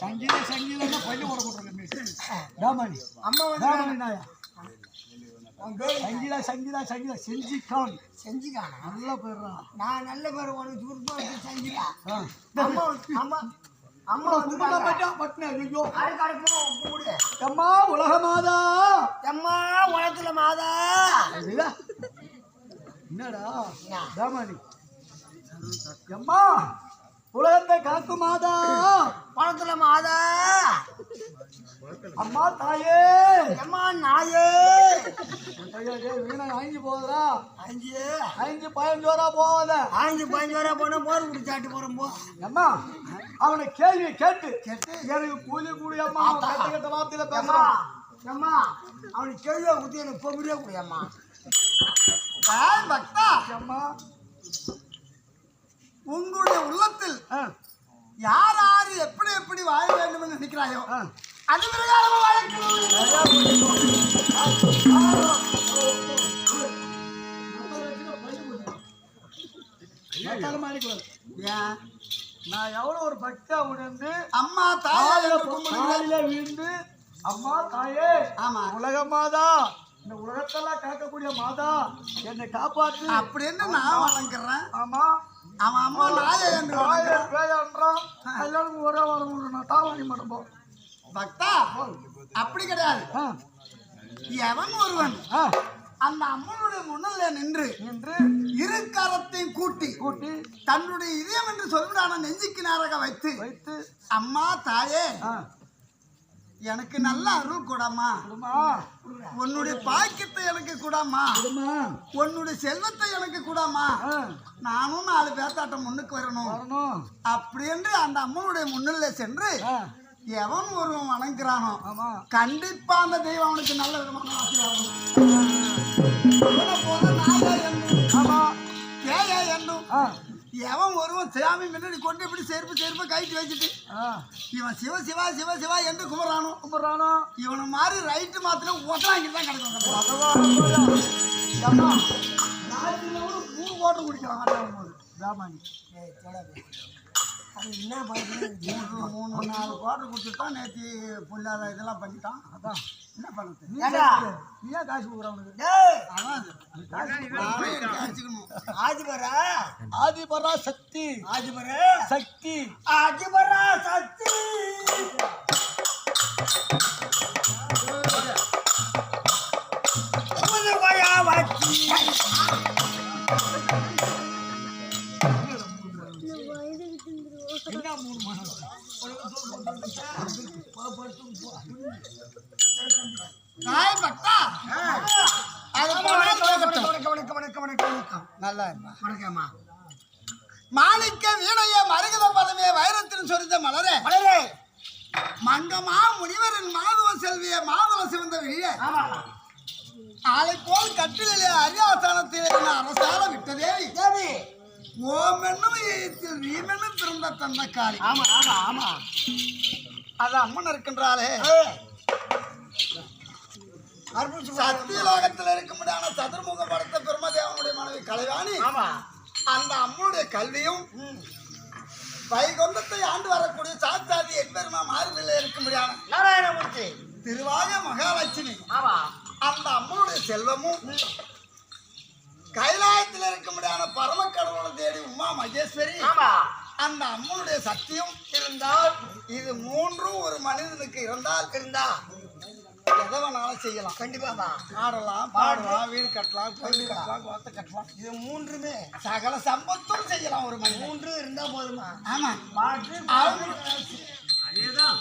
சங்கீத சங்கீதம் பள்ளி போட போட்டுருக்கேன். சங்கீதா சங்கீதா சங்கீதா செஞ்சிக்கான் செஞ்சுக்கான நல்ல பேர். நான் நல்ல பேர் உனக்கு சுருப்பா செஞ்சுக்கா. அம்மா அம்மா அம்மா அம்மா உலக மாதா அம்மா உலகத்துல மாதா என்னடா தாமணி அம்மா உலகத்தை காக்கும் மாதா உலகத்துல மாதா அம்மா தாயே அம்மா நாயே வீணா அஞ்சு போகுதா அஞ்சு 15 ரூபா போகாத 15 ரூபா போனா மோர் குடிச்சாட்டு போறோம் போ. அம்மா அவனை கேள்வி கேட்டு எனக்கு கூலி கூடி அம்மா கட்ட வார்த்தையில பேசுறான். அம்மா அவனுக்கு கேள்வியா குத்தி எனக்கு பொங்கலியா கூடியம்மா பக்தா அம்மா உங்களுடைய உள்ளத்தில் யார் யாரு எப்படி எப்படி வாழ வேண்டும் என்று நினைக்கிறாயோ அது பிரகாரமா நான் எவ்வளவு ஒரு பக்தா உணர்ந்து அம்மா தாயில விழுந்து அம்மா தாயே ஆமா உலக மாதா இந்த உலகத்தெல்லாம் காக்கக்கூடிய மாதா என்னை காப்பாற்று அப்படின்னு நான் வணங்குறேன். ஆமா அவன் அம்மா நாயே என்றான் எல்லாருக்கும் ஒரே வாரம் நான் தாவாணி மடம்போம் பக்தா அப்படி கிடையாது. எவன் ஒருவன் அந்த அம்மனுடைய முன்னில நின்று இரு கரத்தையும் கூட்டி தன்னுடைய இதயம் என்று சொல்லிவிடான நெஞ்சுக்கு நேராக வைத்து அம்மா தாயே எனக்கு நல்ல அருள் கூடாமா, உன்னுடைய பாக்கியத்தை எனக்கு கூடாமா, உன்னுடைய செல்வத்தை எனக்கு கூடாமா, நானும் 4 பேர்த்தாட்டம் முன்னுக்கு வரணும் அப்படி என்று அந்த அம்மனுடைய முன்னிலை சென்று எவன் ஒருவன் வணங்குறானோ கண்டிப்பா அந்த தெய்வம் அவனுக்கு நல்ல விதமான என்னும் எவன் ஒருவன் சாமி முன்னாடி கொண்டு இப்படி செருப்பு கைட்டு வச்சுட்டு இவன் சிவ சிவா சிவ சிவா என்று கும்பிட்றானோ இவனை மாதிரி ரைட்டு மாத்திரம் ஒட்டாங்கிட்டு தான் கிடைக்கும். 3 ஓட்டு குடிக்கிறான் அது என்ன பண்ணுறது 3-4 கோட்டை குடிச்சுட்டான். நேற்று புல்லாத இதெல்லாம் பண்ணிட்டான். அதான் என்ன பண்ணுறது நீயா காசு கொடுக்குறவனுக்கு ஆதிபரா சக்தி சக்தி ஆதிபரா சக்தி மாணிக்க வீணைய மருகத பதமே வைரத்தின் சொரிந்த மலரே மங்கமா முனிவரின் மாதவ செல்விய மாதவ சிவந்த வெளிய ஆளை போல் கட்டிலே அரியாசனத்தில் அரசால விட்டதே ஓம் என்னும் ரீமென்னும் பிறந்த தந்தக்காரி. அது அம்மன் இருக்கின்றாளே சத்தியலோகத்தில் இருக்க முடியாத சதுர்முக படத்த பெருமதேவனுடைய மனைவி கலைவாணி அந்த அம்மனுடைய கல்வியும் வைகுந்தத்தை ஆண்டு வரக்கூடிய சாத்தாதி எப்பெருமா மாறுதல இருக்க முடியாத நாராயணமூர்த்தி திருவாய மகாலட்சுமி அந்த அம்மனுடைய செல்வமும் கைலாயத்தில் இருக்க முடியாத பரம கடவுளை தேடி உமா மகேஸ்வரி அந்த அம்மனுடைய சக்தியும் இருந்தால் இது 3 ஒரு மனிதனுக்கு இருந்தால் எதை வேணாலும் செய்யலாம். கண்டிப்பா ஆடலாம் பாடலாம் வீடு கட்டலாம் கோயில் கட்டலாம் கோத்தை கட்டலாம். இது 3மே சகல சம்பத்தும் செய்யலாம். ஒரு மணி 3 இருந்தா போதுமா? ஆமா அதேதான்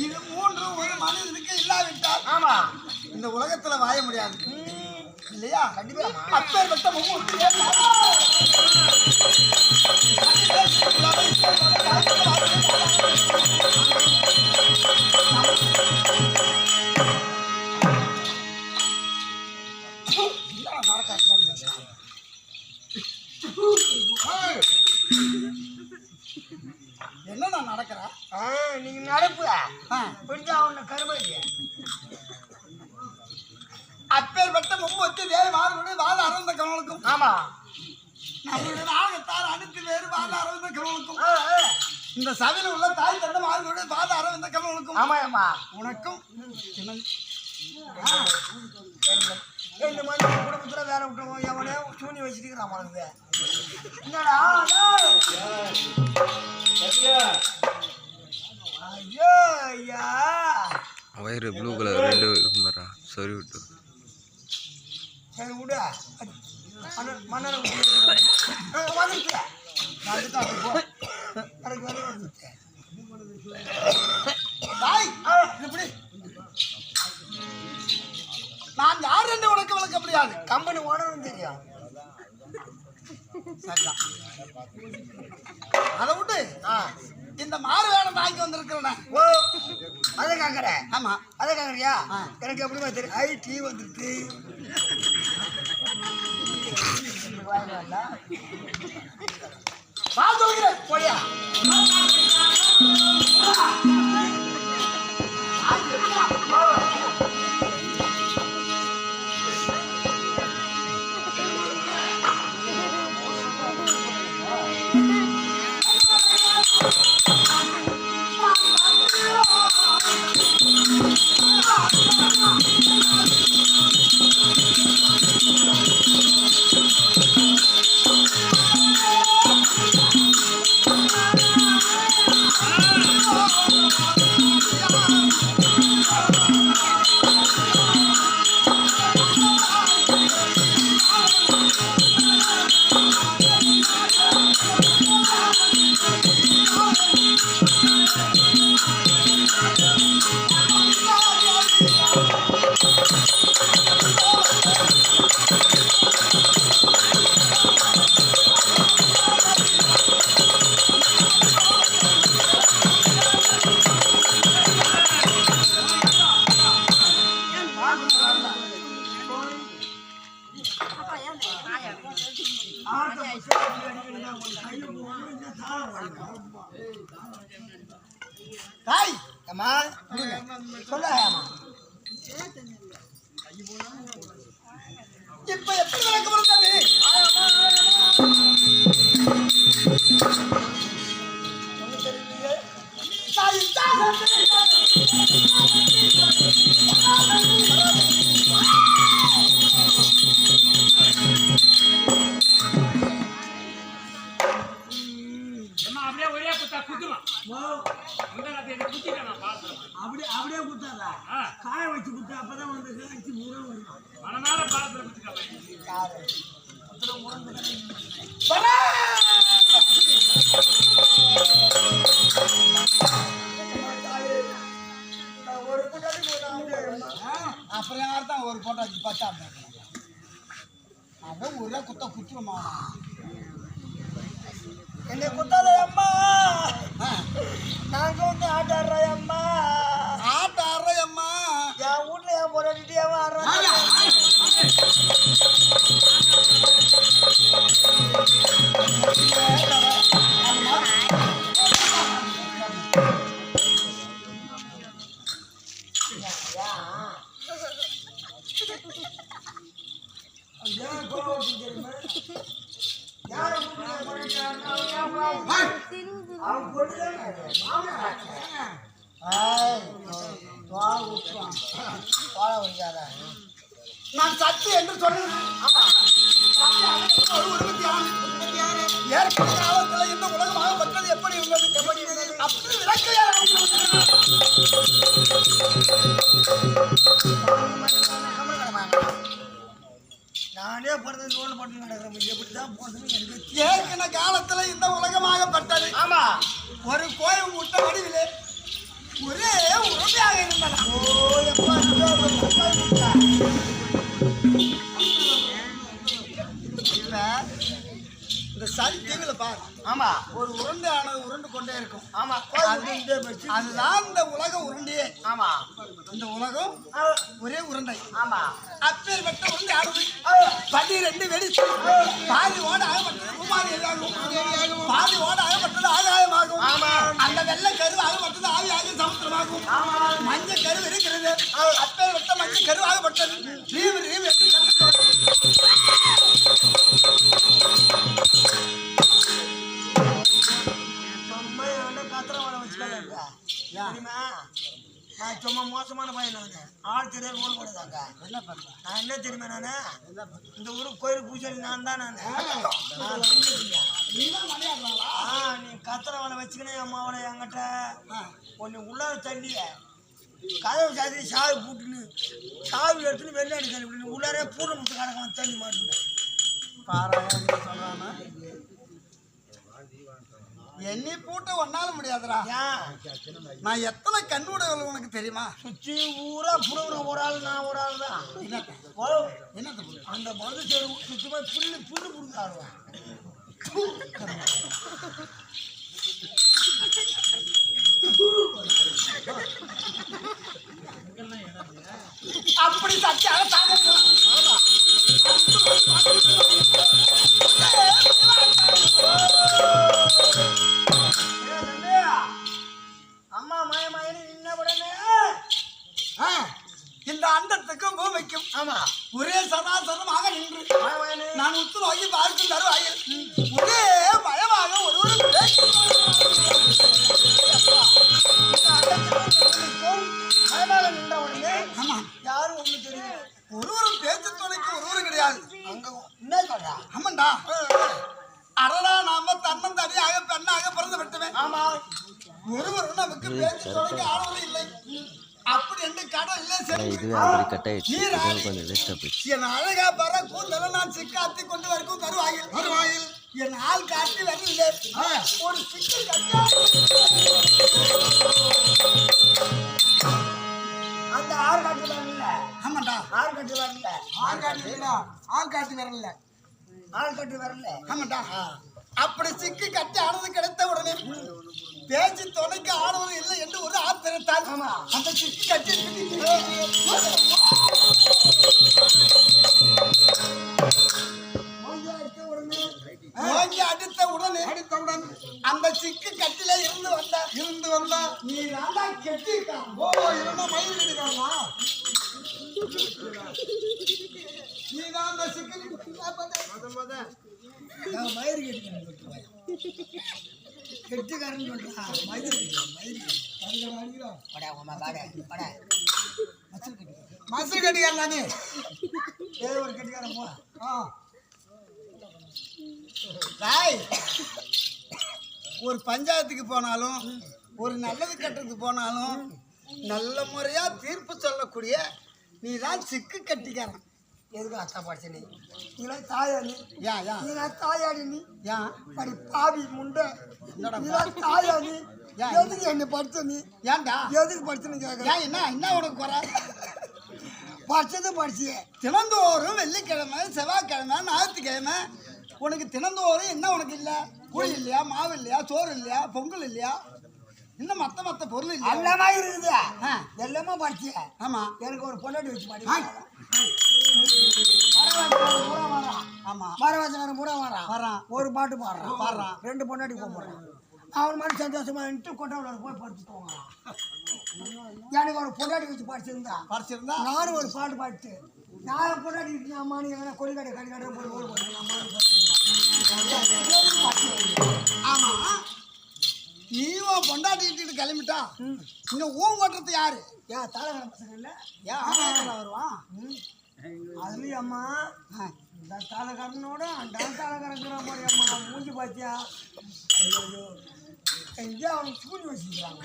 இது 3 ஒரு மனிதனுக்கு இல்லாவிட்டால் இந்த உலகத்துல வாழ முடியாது இல்லையா? கண்டிப்பா அப்பேற்பட்ட என்னடா நடக்கிறா? நீங்க நடப்பு புரிஞ்சா அவன கருமை மாறுபடி வாழ அறந்த கவனுக்கும் ஆமா நம்மளுடைய நாகத்தார் அனைத்து வேறு வாழ அரவிந்த கவனுக்கும் இந்த சபையில் உள்ள தாய் தந்த மாறுபடி வாழ அரவிந்த கவனுக்கும் ஆமா ஆமா உனக்கும் இந்த மாதிரி குடும்பத்துல வேற விட்டுருவோம் எவனே சூனி வச்சுட்டு அவனுக்கு என்னடா ஐயோ ஐயா வயிறு ப்ளூ கலர் ரெண்டு இருக்கும் பாரா சரி விட்டு சரி விடு மன்னரை வந்துச்சு தாய் இப்படி நான் யார் என்று உனக்கு விளக்க முடியாது கம்பெனி ஓனரும் தெரியும் அதை விட்டு இந்த மாறு வேடம் வாங்கி வந்திருக்கிறேன் ஓ அதை கேட்கற ஆமா அதை கேட்கறியா எனக்கு எப்படிமா தெரியும் ஐ டீ வந்துருச்சு சொல்கிறேன் போடியா தாய் அம்மா சொல்ல அம்மா இப்ப எப்படி விளக்க முடியாது அப்படியே ஒரே குத்தா குத்துமா அப்படியே குத்தாதா காய வச்சு குத்து அப்பதான் வந்து காய்ச்சி முறம் வரும் மனநாள பாலத்துல குத்துக்கலாம் அப்புறம் யார் தான் ஒரு போட்டோ வச்சு பார்த்தா அதான் ஒரே குத்த குத்துருமா என்னை குத்தாத அம்மா நாங்க வந்து ஆட்டாடுற அம்மா ஆட்ட ஆடுறையம்மா என் வீட்டுல என் பொறாட்டிட்டே ஆடுறாங்க நான் சத்து என்று சொன்னேன் ஏற்பட்ட காலத்தில் இந்த உலகமாக பற்றது எப்படி இருந்தது அப்படி விளக்கையா நானே பிறந்த நோடு பட்டு நடக்கிறேன் எப்படிதான் போறதுன்னு எனக்கு ஏற்கன காலத்துல இந்த உலகமாகப்பட்டது ஆமா ஒரு கோயில் முட்ட வடிவிலே ஒரே உறுதியாக இருந்தன இந்த சன் டிவில பாரு ஆமா ஒரு உருண்டையானது உருண்டு கொண்டே இருக்கும் ஆமா அதுதான் இந்த உலக உருண்டையே ஆமா இந்த உலகம் ஒரே உருண்டை ஆமா அப்பேற்பட்ட உருண்டை ஆடுது 12 வெடி பாதி ஓட ஆகப்பட்டது பூமாரி எரியாகும் பாதி ஓட ஆகப்பட்டது ஆகாயமாகும் அந்த வெள்ளை கரு ஆகப்பட்டது ஆவியாக சமுத்திரமாகும் மஞ்சள் கரு இருக்கிறது அப்பேற்பட்ட மஞ்சள் கரு ஆகப்பட்டது ரீவு ரீவு என்று சும்மா மோசமான பையன் நானு. ஆள் தெரியாது ஓல் போடுதாங்க. என்ன பண்ற? நான் என்ன தெரியுமா நானு? இந்த ஊருக்கு கோயில் பூஜை நான் தான் நானு. நீதான் மலையாடுறாளா? நீ கத்திரவனை வச்சுக்கினே அம்மாவோட என்கிட்ட ஒன்னு உள்ளார தள்ளி கதவு சாத்தி சாவி பூட்டுன்னு சாவி எடுத்துன்னு வெளில எடுக்கணும். உள்ளாரே பூனை முட்டை கணக்கு தள்ளி மாட்டேன். பாராயணம் சொல்றானா? என்னை பூட்ட ஒன்னால முடியாதுடா. நான் எத்தனை கண்ணுடையவள் உனக்கு தெரியுமா? சுற்றி ஊரா புறவுற ஒரு ஆள், நான் ஒரு ஆள் தான். என்னத்த அந்த மருந்து செடி சுத்தமா புல்லு புல்லு புடுங்க ஆடுவேன். அப்படி சத்தியாக அம்மா மாயமாயின்னு நின்ன உடனே இந்த அண்டத்துக்கும் பூமிக்கும் ஆமா ஒரே சராசரமாக நின்று மாயமாயின்னு நான் உத்து நோக்கி பார்க்கும் தருவாயில் ஒரே பயமாக ஒரு பயமால நின்ற உடனே ஆமா யாரும் ஒண்ணு தெரியும். ஒருவரும் பேச்சு துணைக்கு ஒருவரும் கிடையாது. அங்க என்ன சொல்றா? ஆமாண்டா. அடடா நாம தன்னந்தனியாக பெண்ணாக பிறந்து விட்டுவேன். ஆமா ஒருவரும் நமக்கு பேச்சு துணைக்கு ஆளவும் இல்லை. அப்படி என்று கடல் இல்லை சரி. இதுவே அப்படி கட் ஆயிடுச்சு. இதுவும் கொஞ்சம் வேஸ்டா போயிடுச்சு. என் அழகா பற கூந்தல நான் சிக்காத்தி கொண்டு வரைக்கும் தருவாயில் என் ஆள் காட்டி வரல. ஒரு சிக்கு கட்டா அந்த ஆறு காட்டு வரல. ஆமாண்டா. ஆறு காட்டு வரல. ஆள் காட்டி வரல. ஆள் காட்டி வரல. ஆள் காட்டு வரல. ஆமாண்டா. அப்படி சிக்கு கட்டி ஆனது கிடைத்த உடனே பேச்சு துணைக்கு ஆடுவது இல்லை என்று ஒரு ஆத்திரத்தால் அந்த சிக்கு கட்டி ஓங்கி அடித்தவுடன் அந்த சிக்கு கட்டில இருந்து வந்தா நீ நல்லா கெட்டிருக்கான். ஓ என்ன மயில் கட்டிருக்காங்களா? நீ தான் அந்த சிக்கு மயிறு கெட்டுக்காரன்னு சொல்றான். மயிறு மசூர் கட்டிக்காரன் நானே. ஏதோ ஒரு கெட்டுக்காரன் போ. ஒரு பஞ்சாயத்துக்கு போனாலும் ஒரு நல்லது கட்டுறதுக்கு போனாலும் நல்ல முறையா தீர்ப்பு சொல்லக்கூடிய நீ தான் சிக்கு கட்டிக்காரன். எதுக்கு அச்சா படிச்ச நீ? இதெல்லாம் தாயா நீ? ஏன் ஏன் இதெல்லாம் தாயாடி நீ? ஏன் படி பாவி முண்டை. என்னடா இதெல்லாம் தாயா நீ? ஏன்? எதுக்கு என்ன படிச்ச நீ? ஏன்டா எதுக்கு படிச்சுன்னு கேட்க? ஏன் என்ன உனக்கு குறை? படிச்சது படிச்சிய தினந்தோறும் வெள்ளிக்கிழமை செவ்வாய்க்கிழமை ஞாயிற்றுக்கிழமை உனக்கு தினந்தோறும் என்ன உனக்கு இல்ல? கூழ் இல்லையா, மாவு இல்லையா, சோறு இல்லையா, பொங்கல் இல்லையா, இன்னும் மத்த பொருள் இல்லையா? எல்லாமே இருக்குது. எல்லாமே படிச்சிய. ஆமா எனக்கு ஒரு பொண்டாட்டி வச்சு பாடி. ஆமா மரவாசனம் பூரா வரான். வரான். ஒரு பாட்டு பாடுறான். பாடுறான். 2 பொண்டாட்டி போடுறான். அவன் மாதிரி சந்தோஷமா கொட்டவளோட போய் படிச்சுட்டு எனக்கு ஒரு பொண்டாட்டி வச்சு படிச்சிருந்தா நானும் ஒரு பாட்டு பாடிட்டு நான் பொண்டாட்டி அம்மானு எங்கன்னா கொடிக்காட்டை கடிக்காட்டை போய் ஓடு போடுறேன். ஆமா நீயும் பொண்டாட்டி இட்டுட்டு கிளம்பிட்டா இங்க ஊன் கொட்டுறது யாரு? ஏன் தலைவர பசங்க இல்லை? ஏன் வருவான்? அதுலயும் அம்மா இந்த தலைக்காரனோட அந்த தலைக்காரங்கிற மாதிரி அம்மா மூஞ்சி பாத்தியா? ஐயோ எங்கேயா அவனுக்கு சூடி வச்சுக்கிறாங்க.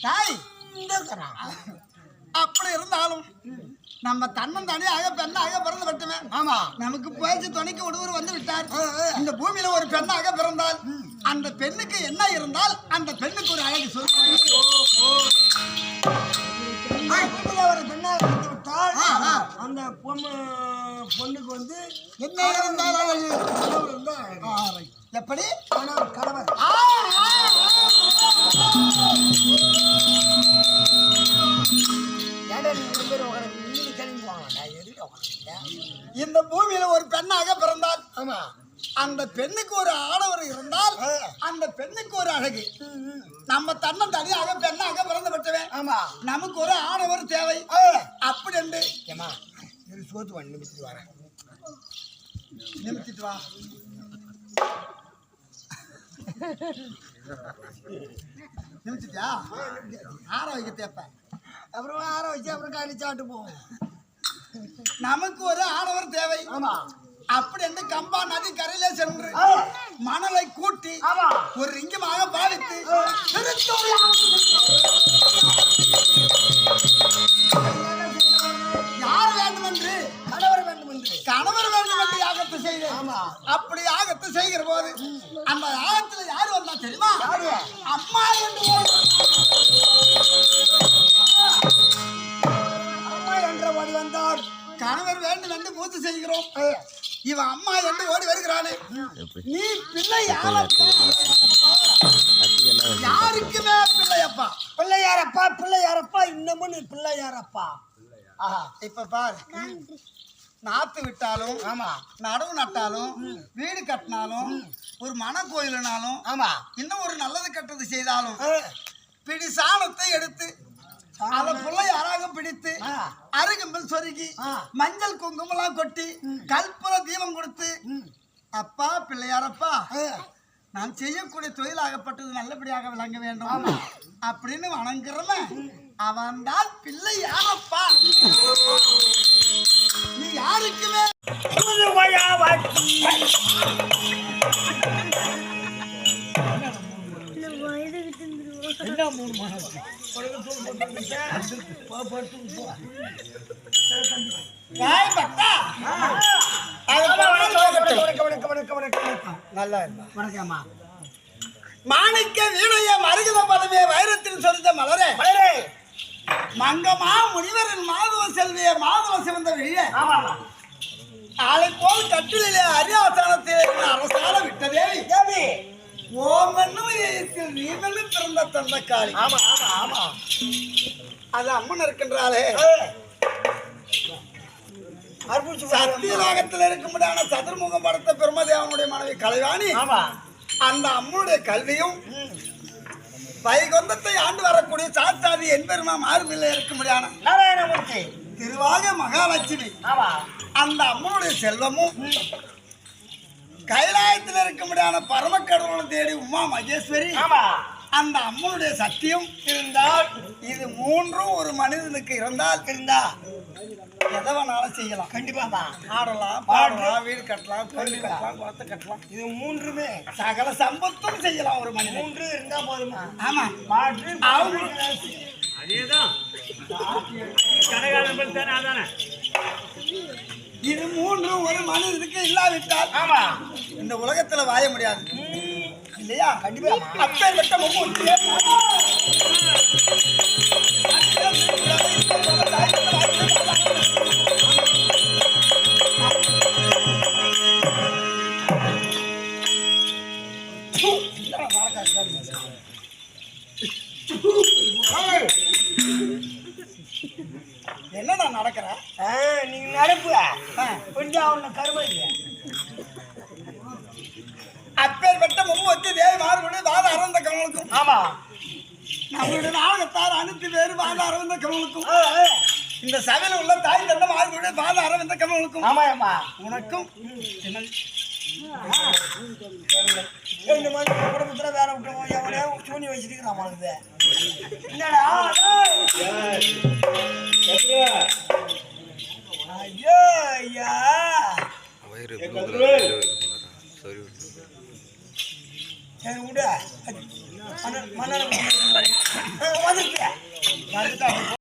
தாய் அப்படி இருந்தாலும் நம்ம தன்னந்தனியாக பெண்ணாக பிறந்து விட்டுமே. ஆமா நமக்கு பேச்சு துணைக்கு ஒருவர் வந்து விட்டார். இந்த பூமியில ஒரு பெண்ணாக பிறந்தால் அந்த பெண்ணுக்கு என்ன இருந்தால் அந்த பெண்ணுக்கு ஒரு அழகு சொல்லுவாங்க. ஒரு பெண்ணாக வந்து விட்டால் அந்த பொண்ணுக்கு வந்து என்ன இருந்தால் அழகு எப்படி? கணவர் இந்த பூமியில ஒரு பெண்ணாக பிறந்தால் அந்த பெண்ணுக்கு ஒரு ஆடவர் இருந்தால் அந்த பெண்ணுக்கு ஒரு அழகு. நம்ம தன்னம் தனியாக பெண்ணாக பிறந்து விட்டுவேன். நமக்கு ஒரு ஆடவர் தேவை. அப்படி என்று சோத்து வா நிமித்திட்டு வரேன். நிமித்திட்டு வா. நிமிச்சிட்டியா ஆற வைக்க தேப்ப அப்புறம் ஆற வச்சு அப்புறம் காலி சாப்பிட்டு போவோம். நமக்கு ஒரு ஆடவர் தேவை. ஆமா அப்படி என்று கம்பா நதி கரையிலே சென்று மணலை கூட்டி ஒரு லிங்கமாக பாவித்து யார் வேண்டும் என்று கணவர் வேண்டும் என்று கணவர் வேண்டும் என்று யாகத்தை செய்தேன். ஆமா அப்படி யாகத்தை செய்கிற போது அந்த யாகத்துல யாரு வந்தா தெரியுமா? அம்மா என்று அம்மா என்ற ஓடி வந்தார். கணவர் வேண்டும் என்று பூஜை செய்கிறோம். இவன் அம்மா என்று ஓடி வருகிறானே. நீ பிள்ளை யாரப்பா? யாருக்குமே பிள்ளையப்பா. பிள்ளையாரப்பா பிள்ளையாரப்பா இன்னமும் நீ பிள்ளையாரப்பா. ஆஹா இப்ப பாரு, நாத்து விட்டாலும் ஆமா நடவு நட்டாலும் வீடு கட்டினாலும் ஒரு மன கோயிலுனாலும் ஆமா இன்னும் ஒரு நல்லது கெட்டது செய்தாலும் பிடி சாணத்தை எடுத்து அதை பிள்ளையாராக பிடித்து அருகம்பில் சொருகி மஞ்சள் குங்குமம் கொட்டி கற்பூர தீபம் கொடுத்து அப்பா பிள்ளையாரப்பா நான் செய்யக்கூடிய தொழிலாகப்பட்டது நல்லபடியாக விளங்க வேண்டும் அப்படின்னு வணங்குறவன் அவன்தான் பிள்ளை யாரப்பா. நீ யாருக்குமே மாணிக்க வீணைய மருகித பதவியை வைரத்தில் சொரிந்த மலரே மங்கமா முனிவரின் மாதவ செல்விய மாதவ சிவந்த வெளியே ஆளை போல் கட்டிலே அரியாசனத்தில் அரசால விட்டதே ஓம் என்னும் நீங்களும் பிறந்த தந்த காளி. அது அம்மன் இருக்கின்றாளே சத்தியலோகத்தில் இருக்கும்படியான சதுர்முகம் படுத்த பெருமதேவனுடைய மனைவி கலைவாணி. அந்த அம்மனுடைய கல்வியும் வைகுந்தத்தை ஆண்டு வரக்கூடிய சாத்தாதி என்பெருமா மாறுதில்லை இருக்கும்படியான நாராயணமூர்த்தி திருவாக மகாலட்சுமி. அந்த அம்மனுடைய செல்வமும் கைலாயத்தில் இருக்கும்படியான பரமக்கடவுளை தேடி உமா மகேஸ்வரி. அந்த அம்மனுடைய சக்தியும் இருந்தால் இது மூன்றும் ஒரு மனிதனுக்கு இருந்தா எதை வேணாலும் செய்யலாம். கண்டிப்பா ஆடலாம் பாடலாம் வீடு கட்டலாம் கோயில் கட்டலாம் குளத்தை கட்டலாம். இது மூன்றுமே சகல சம்பத்தும் செய்யலாம் ஒரு மனிதன். மூன்று இருந்தா போதுமா? ஆமா மாற்று அதேதான் கடைகாலம் தானே. அதானே இது மூன்றும் ஒரு மனிதனுக்கு இல்லாவிட்டால் ஆமா இந்த உலகத்துல வாழ முடியாது இல்லையா? கண்டிப்பா அப்பேற்பட்ட என்னடா நடக்கிற? நீங்க நடப்பு கொஞ்சம் அவனை கருமை அப்பேற்பட்ட மும்மூர்த்தி தேவி மாறுபடி வாத அரவந்த கமலுக்கும் ஆமா நம்மளுடைய நாகத்தார் அனைத்து பேரு வாத அரவந்த கமலுக்கும் இந்த சபையில் உள்ள தாய் தந்த மாறுபடி வாத அரவந்த கமலுக்கும் ஆமாம்மா உனக்கும் இந்த மாதிரி குடும்பத்துல வேற விட்டு எவனே சூனி வச்சுட்டு நம்மளுக்கு என்னடா